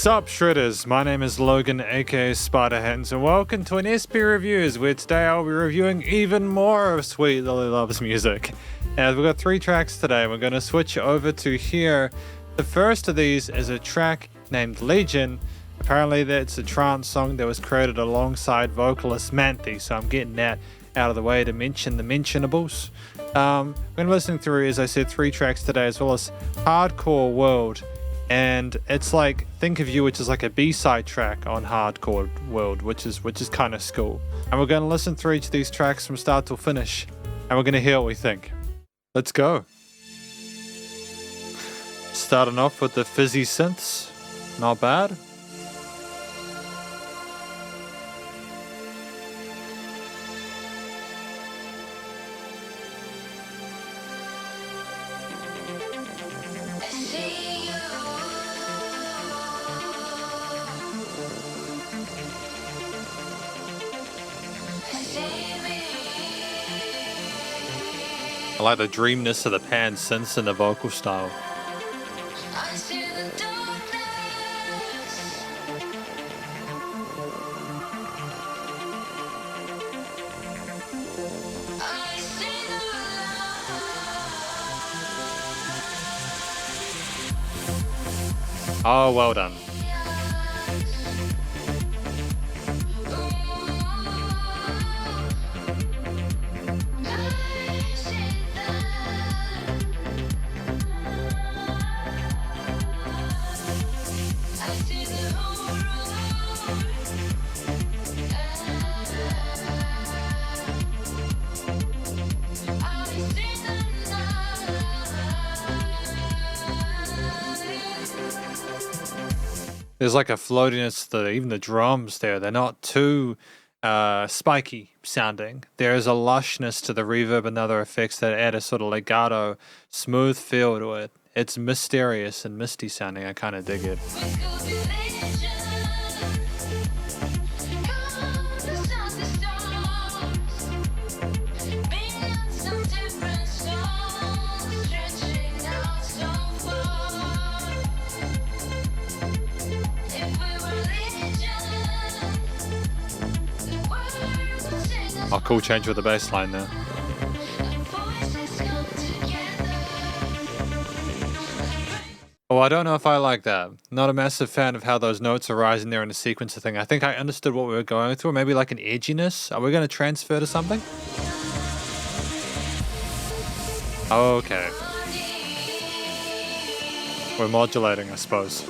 Sup Shredders, my name is Logan aka Spiderhands and welcome to an SP Reviews where today I'll be reviewing even more of Sweet Lily Love's music. And we've got 3 tracks today, we're going to switch over to here. The first of these is a track named Legion. Apparently that's a trance song that was created alongside vocalist Manthe, so I'm getting that out of the way to mention the mentionables. We're going to be listening through, as I said, 3 tracks today as well as Hardcore World. And it's like Think of You, which is like a B-side track on Hardcore World, which is kind of cool. And we're going to listen through each of these tracks from start to finish, and we're going to hear what we think. Let's go. Starting off with the fizzy synths, not bad. I like the dreamness of the pan synths and the vocal style. Oh, well done. There's like a floatiness to even the drums there. They're not too spiky sounding. There is a lushness to the reverb and other effects that add a sort of legato, smooth feel to it. It's mysterious and misty sounding. I kind of dig it. Oh, cool change with the bass line there. Oh, I don't know if I like that. Not a massive fan of how those notes are rising there in a sequencer thing. I think I understood what we were going through. Maybe like an edginess. Are we going to transfer to something? Okay. We're modulating, I suppose.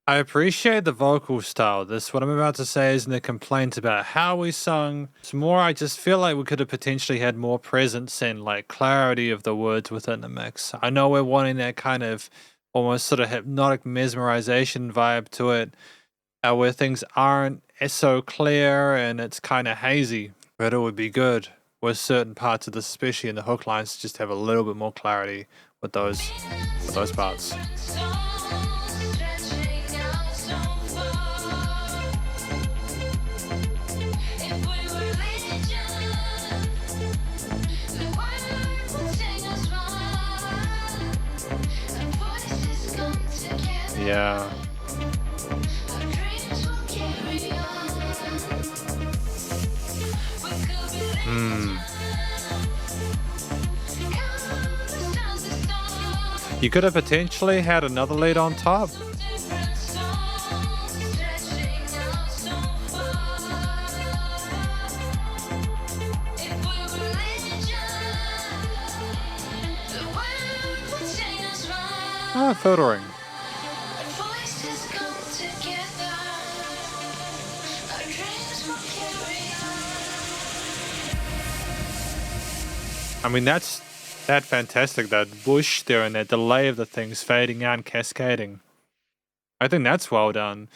I appreciate the vocal style. What I'm about to say isn't a complaint about how we sung. It's more I just feel like we could have potentially had more presence and like clarity of the words within the mix. I know we're wanting that kind of almost sort of hypnotic mesmerization vibe to it, where things aren't so clear and it's kind of hazy. But it would be good with certain parts of this, especially in the hook lines, to just have a little bit more clarity with those parts. Yeah. You could have potentially had another lead on top. Ah, filtering. I mean, that's fantastic, that whoosh there and that delay of the things fading out and cascading. I think that's well done.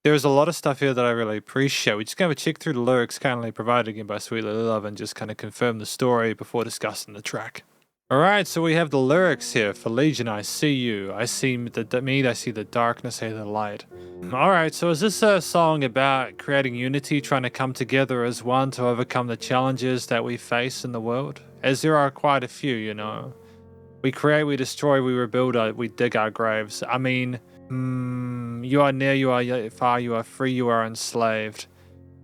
There's a lot of stuff here that I really appreciate. We're just going to check through the lyrics kindly provided again by Sweet Lily Love and just kind of confirm the story before discussing the track. Alright, so we have the lyrics here. For Legion, I see you. I see I see the darkness, I see the light. Alright, so is this a song about creating unity, trying to come together as one to overcome the challenges that we face in the world? As there are quite a few, you know. We create, we destroy, we rebuild, we dig our graves. I mean, you are near, you are far, you are free, you are enslaved.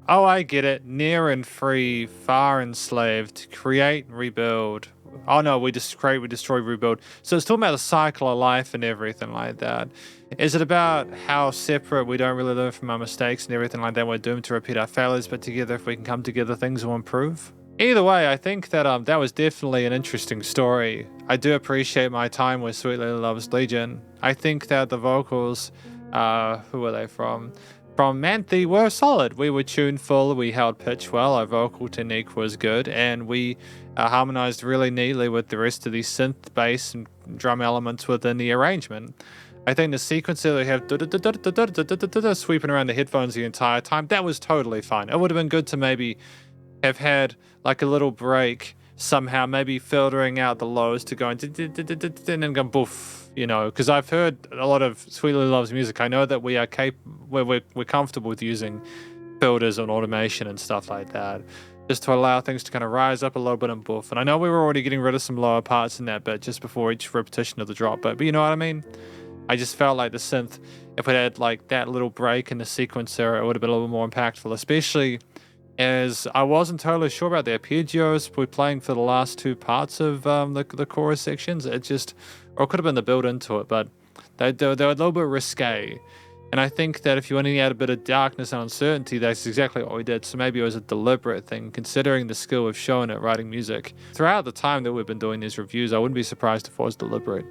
Oh, I get it. Near and free, far enslaved. Create, rebuild. Oh no, we just create, we destroy, rebuild. So it's talking about the cycle of life and everything like that. Is it about how separate we don't really learn from our mistakes and everything like that? We're doomed to repeat our failures, but together, if we can come together, things will improve. Either way, I think that that was definitely an interesting story. I do appreciate my time with Sweet Lily Love's Legion. I think that the vocals, who were they from? From Manthe were solid. We were tuneful, we held pitch well, our vocal technique was good, and we harmonized really neatly with the rest of the synth, bass, and drum elements within the arrangement. I think the sequence that we have sweeping around the headphones the entire time, that was totally fine. It would have been good to maybe have had like a little break somehow, maybe filtering out the lows to go and then go boof, you know, because I've heard a lot of Sweet Lily Love's music. I know that we are we're comfortable with using filters and automation and stuff like that, just to allow things to kind of rise up a little bit and boof. And I know we were already getting rid of some lower parts in that bit just before each repetition of the drop, but you know what I mean? I just felt like the synth, if it had like that little break in the sequence there, it would have been a little more impactful, especially as I wasn't totally sure about the arpeggios we're playing for the last two parts of the chorus sections. It just, or it could have been the build into it, but they were a little bit risque. And I think that if you want to add a bit of darkness and uncertainty, that's exactly what we did. So maybe it was a deliberate thing, considering the skill we've shown at writing music. Throughout the time that we've been doing these reviews, I wouldn't be surprised if it was deliberate.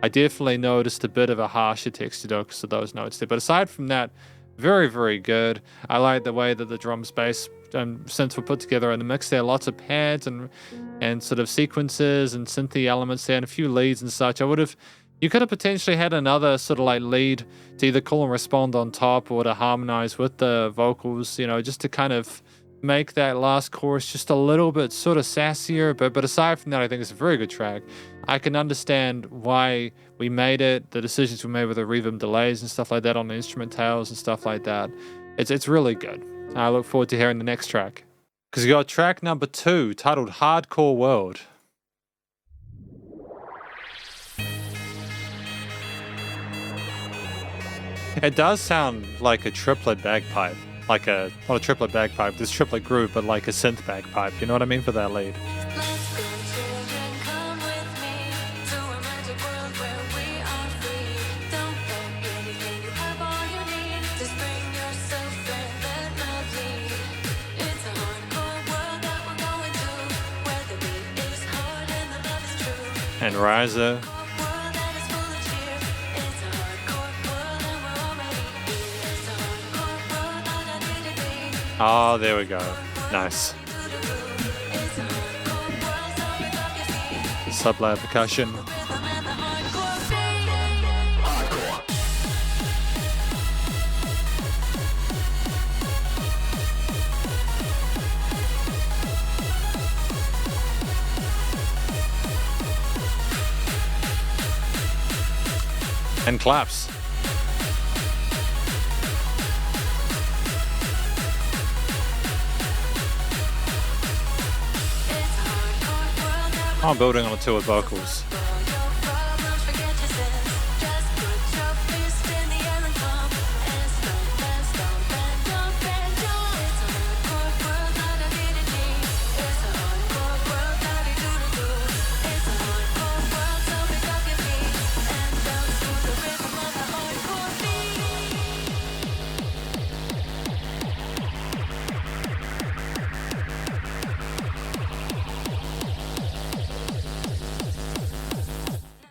I definitely noticed a bit of a harsher texture because of those notes there. But aside from that, very, very good. I like the way that the drums, bass, and synths were put together in the mix there. Lots of pads and sort of sequences and synthy elements there and a few leads and such. You could have potentially had another sort of like lead to either call and respond on top or to harmonize with the vocals, you know, just to kind of make that last chorus just a little bit sort of sassier. But aside from that, I think it's a very good track. I can understand why we made it, the decisions we made with the reverb delays and stuff like that on the instrumentals and stuff like that. It's really good. I look forward to hearing the next track. Because you got track number 2 titled Hardcore World. It does sound like a triplet bagpipe. Like not a triplet bagpipe, this triplet groove, but like a synth bagpipe. You know what I mean for that lead? And Riser. Oh, there we go. Nice. Sub-layer percussion. And claps. I'm building on it too with vocals.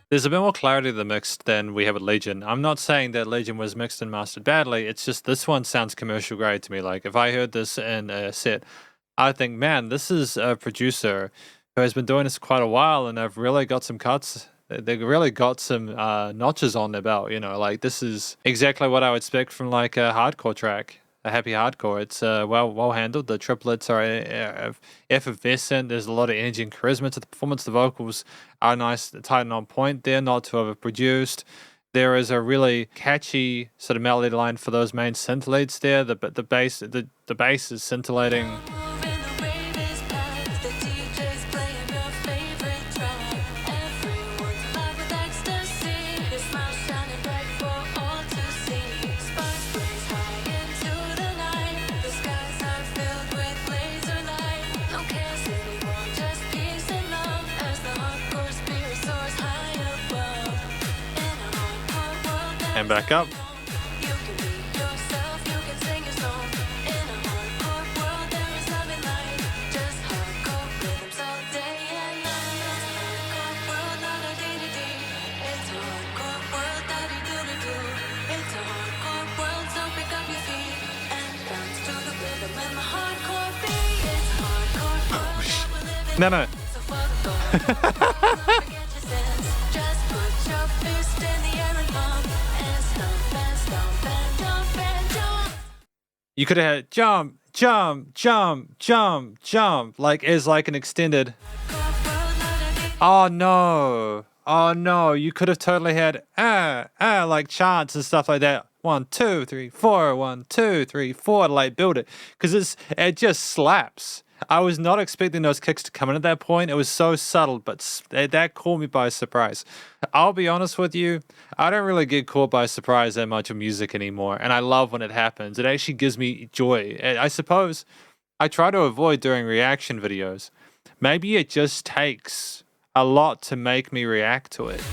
There's a bit more clarity to the mix than we have with Legion. I'm not saying that Legion was mixed and mastered badly. It's just this one sounds commercial grade to me. Like if I heard this in a set, I think, man, this is a producer who has been doing this quite a while, and they've really got some cuts. They really got some notches on their belt. You know, like this is exactly what I would expect from like a hardcore track. A happy hardcore. It's well handled. The triplets are effervescent. There's a lot of energy and charisma to the performance. The vocals are nice, tight and on point. They're not too overproduced. There is a really catchy sort of melody line for those main synth leads there. The bass is scintillating. And back up. No. You could have had jump, jump, jump, jump, jump, like as like an extended. Oh no, you could have totally had like chants and stuff like that. 1, 2, 3, 4, 1, 2, 3, 4 to like build it. Because it just slaps. I was not expecting those kicks to come in at that point. It was so subtle, but that caught me by surprise. I'll be honest with you, I don't really get caught by surprise that much of music anymore, and I love when it happens. It actually gives me joy. I suppose I try to avoid doing reaction videos. Maybe it just takes a lot to make me react to it.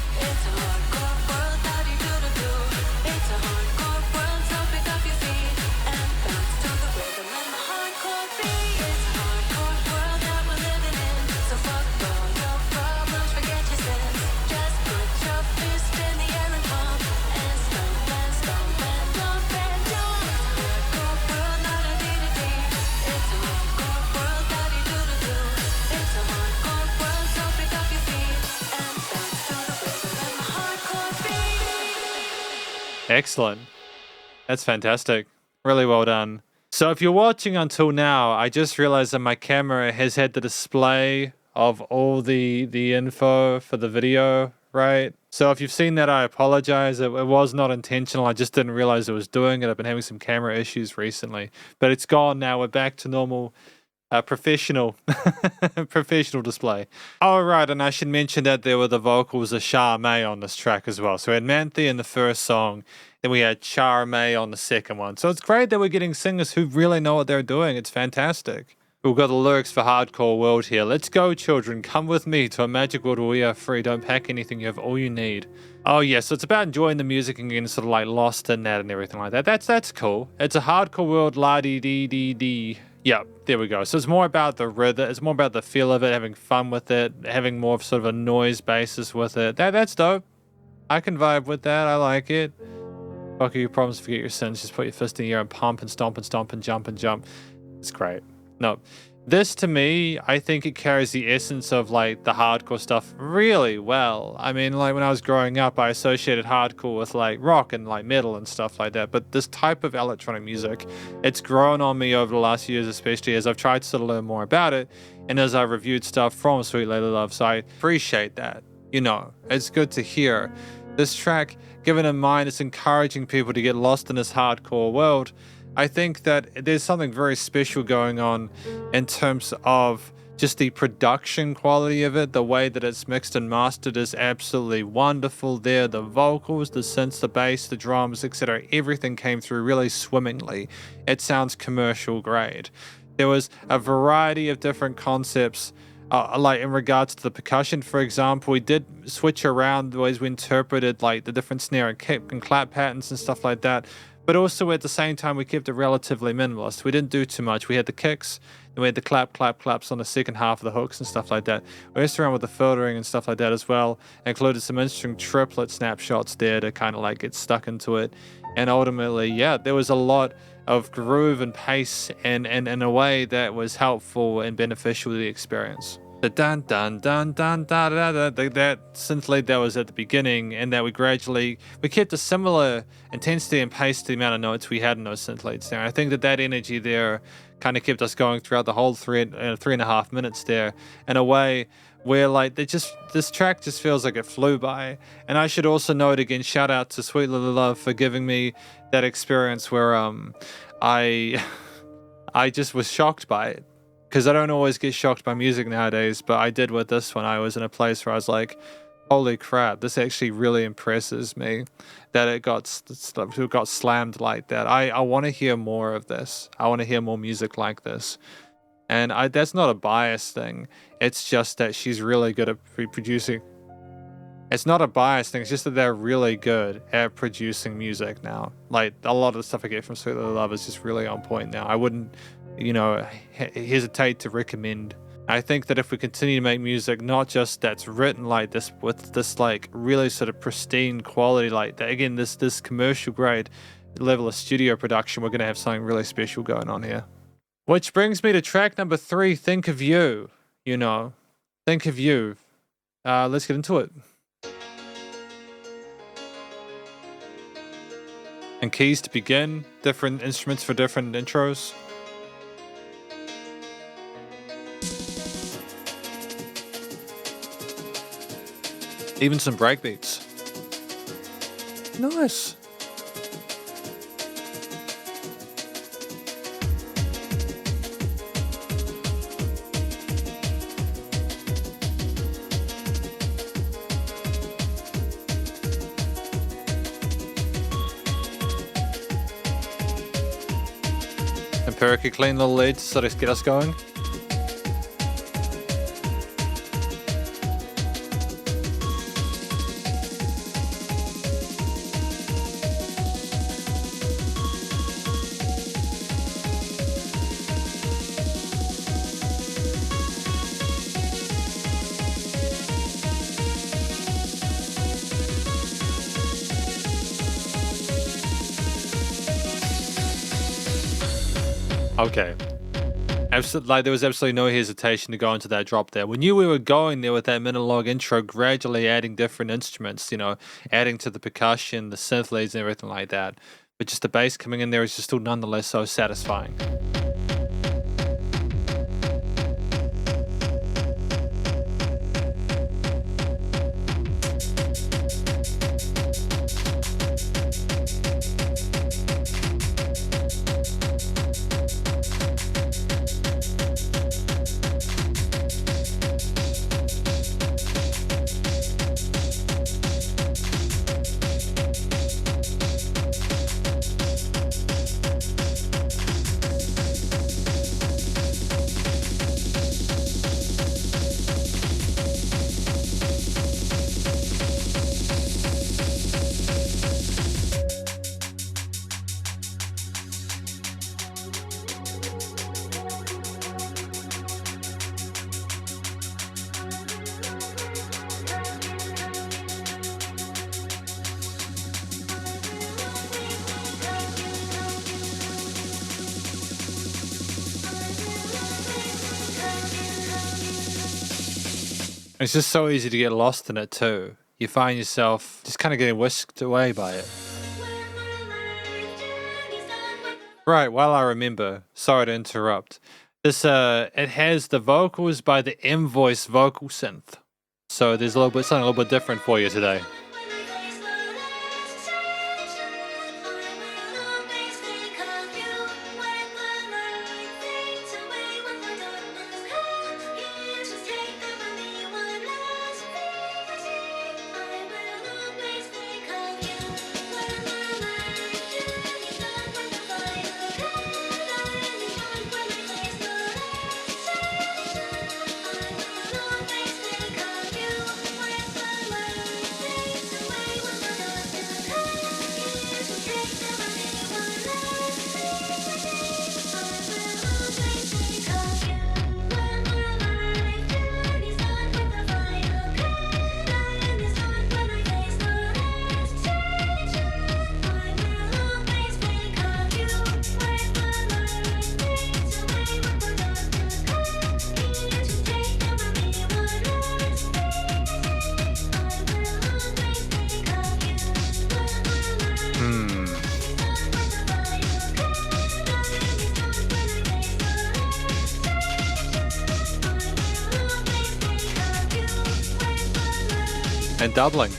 Excellent. That's fantastic. Really well done. So if you're watching until now, I just realized that my camera has had the display of all the info for the video, right? So if you've seen that, I apologize. It was not intentional. I just didn't realize it was doing it. I've been having some camera issues recently, but it's gone now. We're back to normal professional display. All right, and I should mention that there were the vocals of Charmaine on this track as well. So we had Manthe in the first song, then we had Charmaine on the second one. So it's great that we're getting singers who really know what they're doing. It's fantastic. We've got the lyrics for Hardcore World here. Let's go, children. Come with me to a magic world where we are free. Don't pack anything. You have all you need. Oh, yeah. So it's about enjoying the music and getting sort of like lost in that and everything like that. That's cool. It's a hardcore world, la-dee-dee-dee-dee. Yep, there we go. So it's more about the rhythm. It's more about the feel of it, having fun with it, having more of sort of a noise basis with it. That's dope. I can vibe with that. I like it. Fuck your problems, forget your sins. Just put your fist in the air and pump and stomp and stomp and jump and jump. It's great. No, this to me, I think it carries the essence of like the hardcore stuff really well. I mean, like when I was growing up, I associated hardcore with like rock and like metal and stuff like that. But this type of electronic music, it's grown on me over the last years, especially as I've tried to sort of learn more about it. And as I've reviewed stuff from Sweet Lady Love, so I appreciate that. You know, it's good to hear. This track, given in mind, it's encouraging people to get lost in this hardcore world. I think that there's something very special going on in terms of just the production quality of it. The way that it's mixed and mastered is absolutely wonderful there. The vocals, the synths, the bass, the drums, etc. Everything came through really swimmingly. It sounds commercial grade. There was a variety of different concepts, like in regards to the percussion, for example. We did switch around the ways we interpreted like the different snare and kick and clap patterns and stuff like that. But also at the same time, we kept it relatively minimalist. We didn't do too much. We had the kicks, and we had the claps on the second half of the hooks and stuff like that. We messed around with the filtering and stuff like that as well. Included some interesting triplet snapshots there to kind of like get stuck into it. And ultimately, yeah, there was a lot of groove and pace and in a way that was helpful and beneficial to the experience. The dun dun dun dun da da da, that synth lead that was at the beginning, and that we kept a similar intensity and pace to the amount of notes we had in those synth leads there. I think that energy there kind of kept us going throughout the whole 3.5 minutes there in a way where like this track just feels like it flew by. And I should also note again, shout out to Sweet Little Love for giving me that experience where I just was shocked by it. Because I don't always get shocked by music nowadays, but I did with this one. I was in a place where I was like, holy crap, this actually really impresses me that it got slammed like that. I want to hear more of this. I want to hear more music like this. And that's not a bias thing. It's just that she's really good at producing. It's not a bias thing. It's just that they're really good at producing music now. Like, a lot of the stuff I get from Sweet Little Love is just really on point now. I wouldn't hesitate to recommend. I think that if we continue to make music, not just that's written like this, with this like really sort of pristine quality like that, again, this commercial grade level of studio production, we're going to have something really special going on here. Which brings me to track number 3, Think of You. Think of You. Let's get into it. And keys to begin, different instruments for different intros. Even some breakbeats. Nice. Empirically clean little lead to sort of get us going. Okay. There was absolutely no hesitation to go into that drop there. We knew we were going there with that Minilog intro, gradually adding different instruments, adding to the percussion, the synth leads and everything like that. But just the bass coming in there is just still nonetheless so satisfying. It's just so easy to get lost in it too. You find yourself just kind of getting whisked away by it. Right, while I remember, sorry to interrupt. This it has the vocals by the M-Voice vocal synth. So there's something a little bit different for you today. and doubling.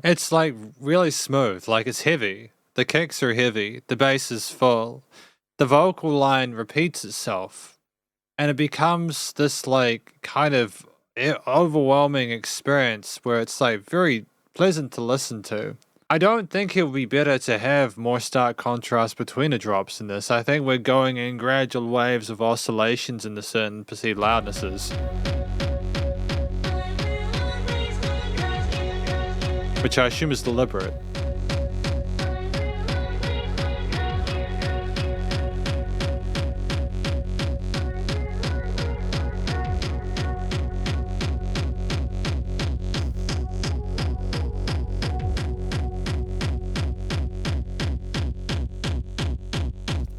It's like really smooth, like it's heavy. The kicks are heavy, the bass is full, the vocal line repeats itself, and it becomes this like kind of overwhelming experience where it's like very pleasant to listen to. I don't think it would be better to have more stark contrast between the drops in this. I think we're going in gradual waves of oscillations in the certain perceived loudnesses, which I assume is deliberate.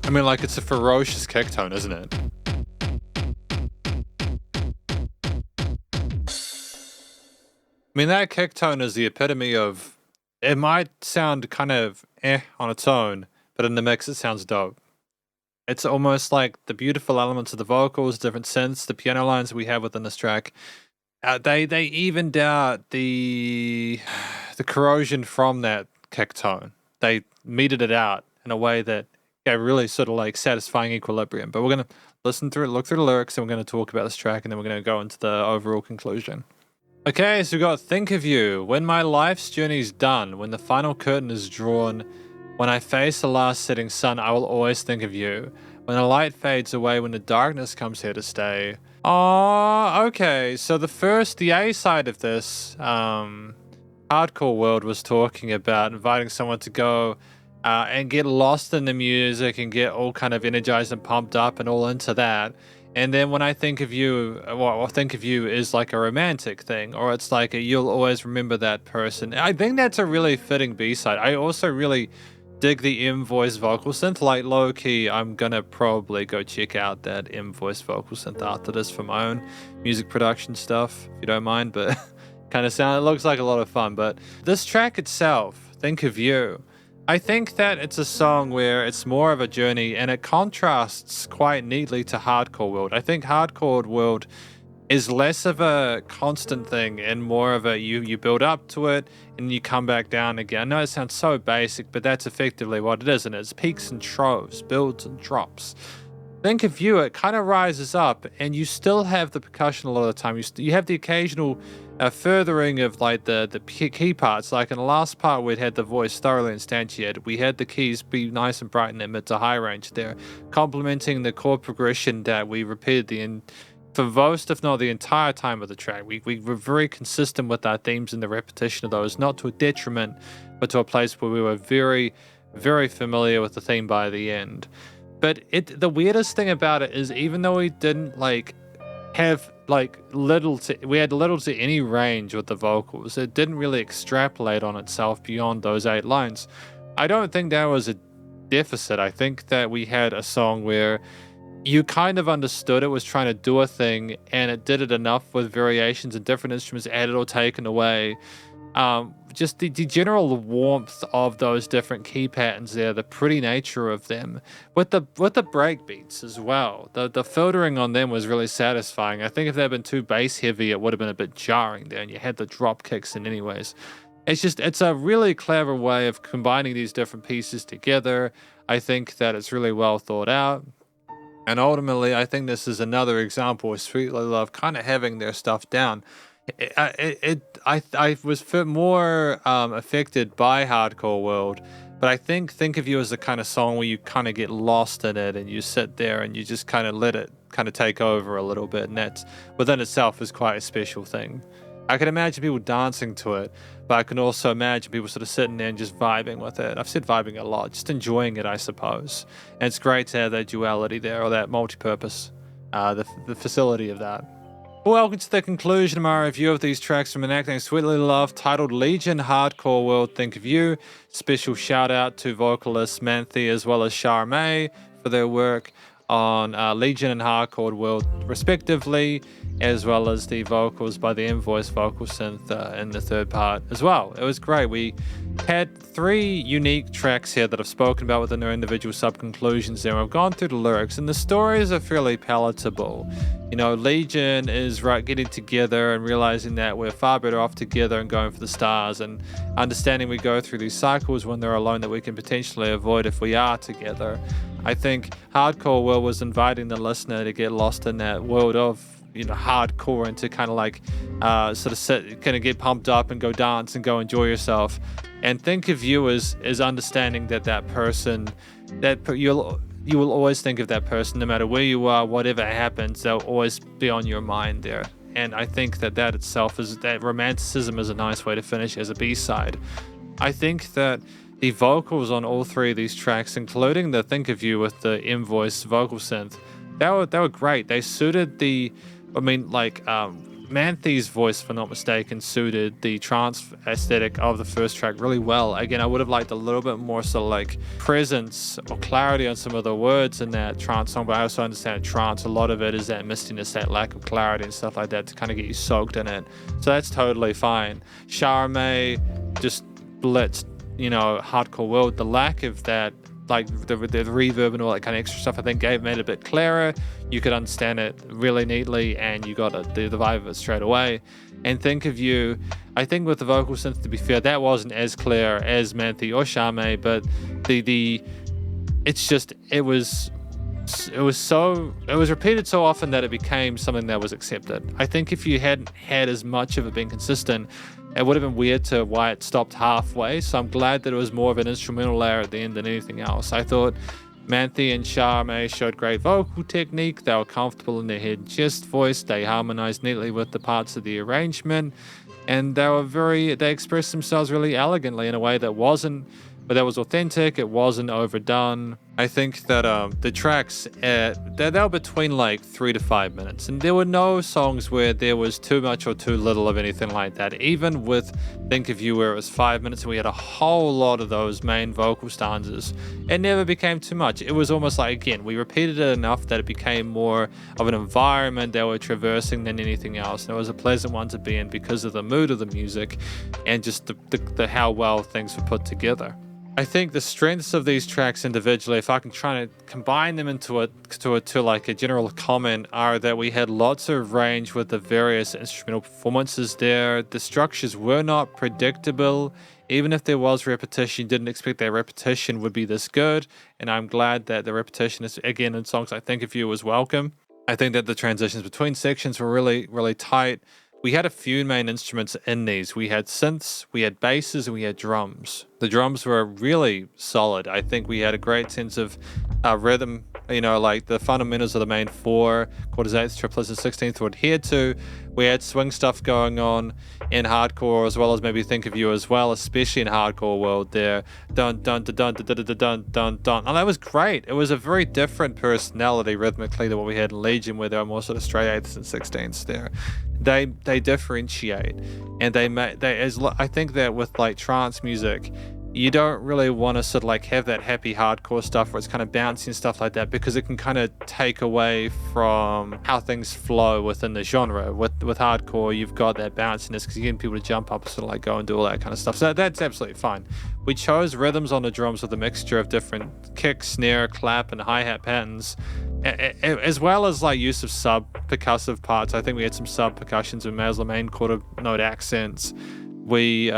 I mean, like, it's a ferocious kick tone, isn't it? I mean, that kick tone is the epitome of, it might sound kind of on its own, but in the mix it sounds dope. It's almost like the beautiful elements of the vocals, different synths, the piano lines we have within this track. They evened out the corrosion from that kick tone. They meted it out in a way that gave really sort of like satisfying equilibrium. But we're going to listen through it, look through the lyrics, and we're going to talk about this track, and then we're going to go into the overall conclusion. Okay, so we got Think of You. When my life's journey's done, when the final curtain is drawn, when I face the last setting sun, I will always think of you. When the light fades away, when the darkness comes here to stay. Oh, okay. So the A side of this, Hardcore World was talking about inviting someone to go and get lost in the music and get all kind of energized and pumped up and all into that. And then when I think of you, well, I think of you is like a romantic thing, or it's like you'll always remember that person. I think that's a really fitting B-side. I also really dig the M-voice vocal synth. Like, low-key, I'm gonna probably go check out that M-voice vocal synth after this for my own music production stuff, if you don't mind, but it looks like a lot of fun. But this track itself, Think of You, I think that it's a song where it's more of a journey and it contrasts quite neatly to Hardcore World. I think Hardcore World is less of a constant thing and more of a you build up to it and you come back down again. I know it sounds so basic, but that's effectively what it is, and it's peaks and troughs, builds and drops. Think of You, it kind of rises up and you still have the percussion a lot of the time. You have the occasional furthering of like the key parts. Like in the last part, we'd had the voice thoroughly instantiated. We had the keys be nice and bright in that mid to high range there, complementing the chord progression that we repeated for most, if not the entire time of the track. We were very consistent with our themes and the repetition of those, not to a detriment, but to a place where we were very, very familiar with the theme by the end. But the weirdest thing about it is, even though we didn't have we had little to any range with the vocals, it didn't really extrapolate on itself beyond those 8 lines. I don't think that was a deficit. I think that we had a song where you kind of understood it was trying to do a thing, and it did it enough with variations and different instruments added or taken away. Just the general warmth of those different key patterns there, the pretty nature of them, with the break beats as well. The filtering on them was really satisfying. I think if they had been too bass heavy, it would have been a bit jarring there, and you had the drop kicks in anyways. It's a really clever way of combining these different pieces together. I think that it's really well thought out. And ultimately, I think this is another example of Sweet Little Love kind of having their stuff down. I was more affected by Hardcore World But I think of you as the kind of song where you kind of get lost in it and you sit there and you just kind of let it kind of take over a little bit, and that within itself is quite a special thing. I can imagine people dancing to it, but I can also imagine people sort of sitting there and just vibing with it. I've said vibing a lot, just enjoying it, I suppose. And it's great to have that duality there, or that multi-purpose, the facility of that. Welcome to the conclusion of my review of these tracks from an act named Sweetly Love, titled Legion Hardcore World Think of You. Special shout out to vocalists Manthe as well as Charmaine for their work on Legion and Hardcore World respectively, as well as the vocals by the invoice vocal synth in the third part as well. It was great. We had 3 unique tracks here that I've spoken about within their individual sub-conclusions there. I've gone through the lyrics, and the stories are fairly palatable. You know, Legion is getting together and realizing that we're far better off together and going for the stars, and understanding we go through these cycles when they're alone that we can potentially avoid if we are together. I think Hardcore World was inviting the listener to get lost in that world of, you know, hardcore, and to kind of like sort of sit, kind of get pumped up and go dance and go enjoy yourself. And think of you as understanding that person, that you will always think of that person no matter where you are, whatever happens, they'll always be on your mind there. And I think that itself is, that romanticism is a nice way to finish as a B-side. I think that the vocals on all 3 of these tracks, including the Think of You with the invoice vocal synth, they were great. They suited Manthe's voice, if I'm not mistaken, suited the trance aesthetic of the first track really well. Again, I would have liked a little bit more sort of like presence or clarity on some of the words in that trance song, but I also understand trance, a lot of it is that mistiness, that lack of clarity and stuff like that to kind of get you soaked in it. So that's totally fine. Charmaine just blitzed, you know, Hardcore World. The lack of that, like the reverb and all that kind of extra stuff, I think made it a bit clearer. You could understand it really neatly, and you got the vibe of it straight away. And Think of You, I think with the vocal synth, to be fair, that wasn't as clear as Manthe or Charmaine, but it was repeated so often that it became something that was accepted. I think if you hadn't had as much of it being consistent, it would have been weird to why it stopped halfway. So I'm glad that it was more of an instrumental layer at the end than anything else. I thought Manthe and Charmaine showed great vocal technique. They were comfortable in their head gist voice. They harmonized neatly with the parts of the arrangement, and they expressed themselves really elegantly in a way that was authentic. It wasn't overdone. I think that the tracks, they were between like 3 to 5 minutes, and there were no songs where there was too much or too little of anything like that. Even with Think of You, where it was 5 minutes and we had a whole lot of those main vocal stanzas, it never became too much. It was almost like, again, we repeated it enough that it became more of an environment that we're traversing than anything else. And it was a pleasant one to be in because of the mood of the music and just the how well things were put together. I think the strengths of these tracks individually, if I can try to combine them into like a general comment, are that we had lots of range with the various instrumental performances there. The structures were not predictable. Even if there was repetition, you didn't expect that repetition would be this good. And I'm glad that the repetition is, again, in songs I Think of You, was welcome. I think that the transitions between sections were really, really tight. We had a few main instruments in these. We had synths, we had basses, and we had drums. The drums were really solid. I think we had a great sense of rhythm, you know, like the fundamentals of the main 4, quarters, 8ths, triplets, and 16ths were adhered to. We had swing stuff going on in hardcore, as well as maybe Think of You as well, especially in Hardcore World there. Dun, dun, dun, dun, dun, dun, dun, dun, dun, dun. And that was great. It was a very different personality rhythmically than what we had in Legion, where there were more sort of straight 8ths and 16ths there. They differentiate, and I think that with like trance music, you don't really want to sort of like have that happy hardcore stuff where it's kind of bouncy and stuff like that, because it can kind of take away from how things flow within the genre. With hardcore, you've got that bounciness because you're getting people to jump up and sort of like go and do all that kind of stuff. So that's absolutely fine. We chose rhythms on the drums with a mixture of different kick, snare, clap, and hi-hat patterns, as well as like use of sub-percussive parts. I think we had some sub-percussions and main quarter note accents. We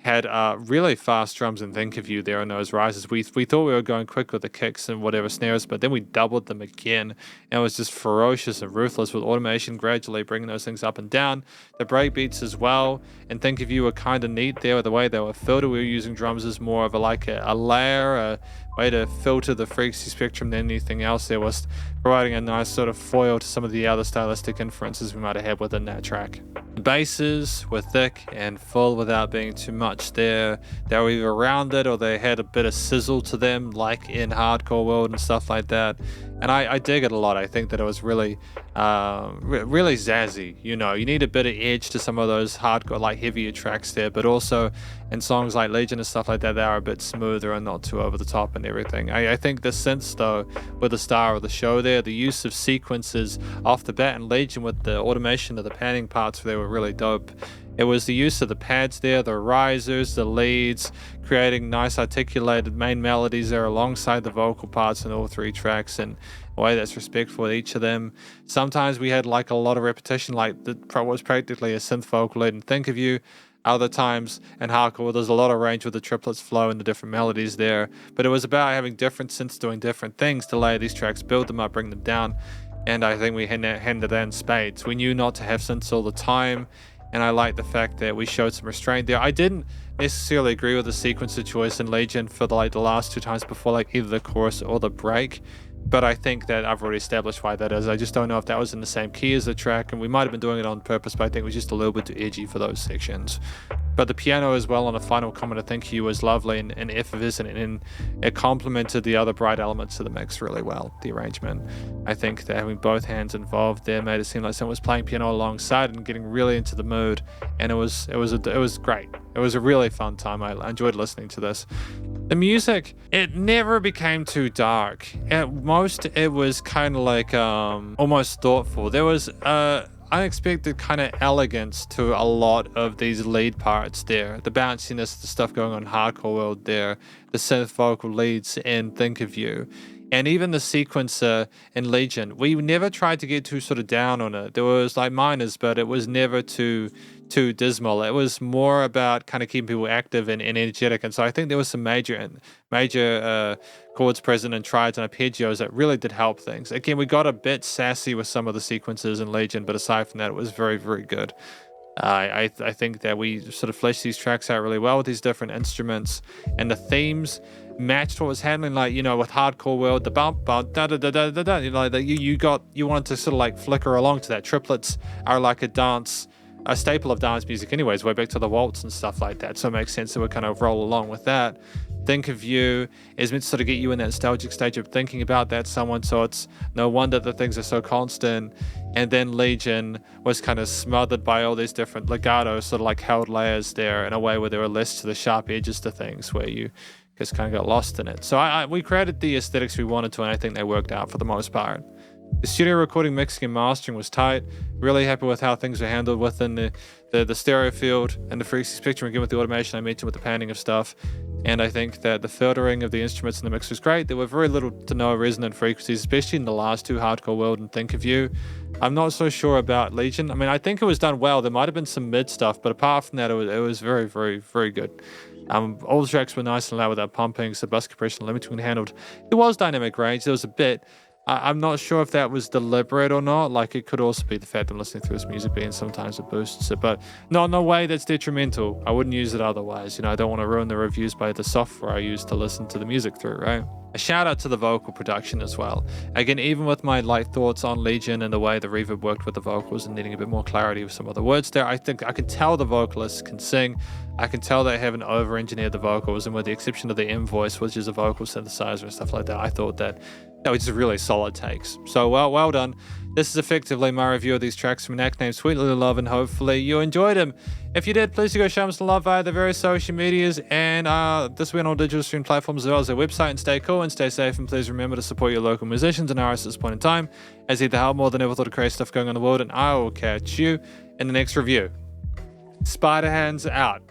had really fast drums and think of you there on those rises. We thought we were going quick with the kicks and whatever snares, but then we doubled them again, and it was just ferocious and ruthless with automation gradually bringing those things up and down. The break beats as well, and think of you were kind of neat there with the way they were filtered. We were using drums as more of a layer, a way to filter the frequency spectrum than anything else. There was providing a nice sort of foil to some of the other stylistic inferences we might have had within that track. The basses were thick and full without being too much there. They were either rounded or they had a bit of sizzle to them, like in Hardcore World and stuff like that. And I dig it a lot. I think that it was really, really zazzy. You know, you need a bit of edge to some of those hardcore, like heavier tracks there, but also in songs like Legion and stuff like that, they are a bit smoother and not too over the top and everything. I think the synths, though, were the star of the show there. The use of sequences off the bat in Legion with the automation of the panning parts, they were really dope. It was the use of the pads there, the risers, the leads, creating nice articulated main melodies there alongside the vocal parts in all three tracks, and a way that's respectful with each of them. Sometimes we had like a lot of repetition, like that was practically a synth vocal lead and Think of You. Other times in Hardcore, there's a lot of range with the triplets flow and the different melodies there, but it was about having different synths doing different things to layer these tracks, build them up, bring them down, and I think we handed that in spades. We knew not to have synths all the time, and I like the fact that we showed some restraint there. I didn't necessarily agree with the sequencer choice in Legion for the last two times before, like either the chorus or the break, but I think that I've already established why that is. I just don't know if that was in the same key as the track, and we might have been doing it on purpose, but I think it was just a little bit too edgy for those sections. But the piano as well on the final comment, I think was lovely and effervescent, and it complemented the other bright elements of the mix really well, the arrangement. I think that having both hands involved there made it seem like someone was playing piano alongside and getting really into the mood, and it was great. It was a really fun time. I enjoyed listening to this. The music, it never became too dark. At most, it was kind of like almost thoughtful. There was unexpected kind of elegance to a lot of these lead parts there. The bounciness, the stuff going on in Hardcore World there, the synth vocal leads in Think of You, and even the sequencer in Legion. We never tried to get too sort of down on it. There was like minors, but it was never too dismal. It was more about kind of keeping people active and energetic. And so I think there was some major chords present and triads and arpeggios that really did help things. Again, we got a bit sassy with some of the sequences in Legion, but aside from that, it was very, very good. I think that we sort of fleshed these tracks out really well with these different instruments, and the themes matched what was happening. Like, you know, with Hardcore World, the bump, da da da da da da. You know, like you wanted to sort of like flicker along to that. Triplets are like a staple of dance music anyways, way back to the waltz and stuff like that, so it makes sense that we kind of roll along with that. Think of You is meant to sort of get you in that nostalgic stage of thinking about that someone, so it's no wonder that things are so constant. And then Legion was kind of smothered by all these different legato sort of like held layers there in a way where there were less to the sharp edges to things, where you just kind of got lost in it. So we created the aesthetics we wanted to, and I think they worked out for the most part. The studio recording, mixing, and mastering was tight. Really happy with how things were handled within the stereo field and the frequency spectrum, again with the automation I mentioned with the panning of stuff. And I think that the filtering of the instruments in the mix was great. There were very little to no resonant frequencies, especially in the last two, Hardcore World and Think of You. I'm not so sure about Legion. I mean, I think it was done well. There might have been some mid stuff, but apart from that, it was very, very, very good. All the tracks were nice and loud without pumping, so bus compression limiting handled. There was dynamic range. There was a bit. I'm not sure if that was deliberate or not. Like, it could also be the fact I'm listening through this music being sometimes it boosts it, but no way that's detrimental. I wouldn't use it otherwise. You know, I don't want to ruin the reviews by the software I use to listen to the music through, right? A shout out to the vocal production as well. Again, even with my thoughts on Legion and the way the reverb worked with the vocals and needing a bit more clarity with some of the words there, I think I can tell the vocalists can sing. I can tell they haven't over-engineered the vocals, and with the exception of the M voice, which is a vocal synthesizer and stuff like that, I thought that was just really solid takes. So well done. This is effectively my review of these tracks from an act named Sweet Little Love, and hopefully you enjoyed them. If you did, please do go show them some love via the various social medias, and this will be on all digital stream platforms as well as their website. And stay cool and stay safe, and please remember to support your local musicians and artists at this point in time, as they help more than ever thought of crazy stuff going on in the world. And I will catch you in the next review. Spiderhands out.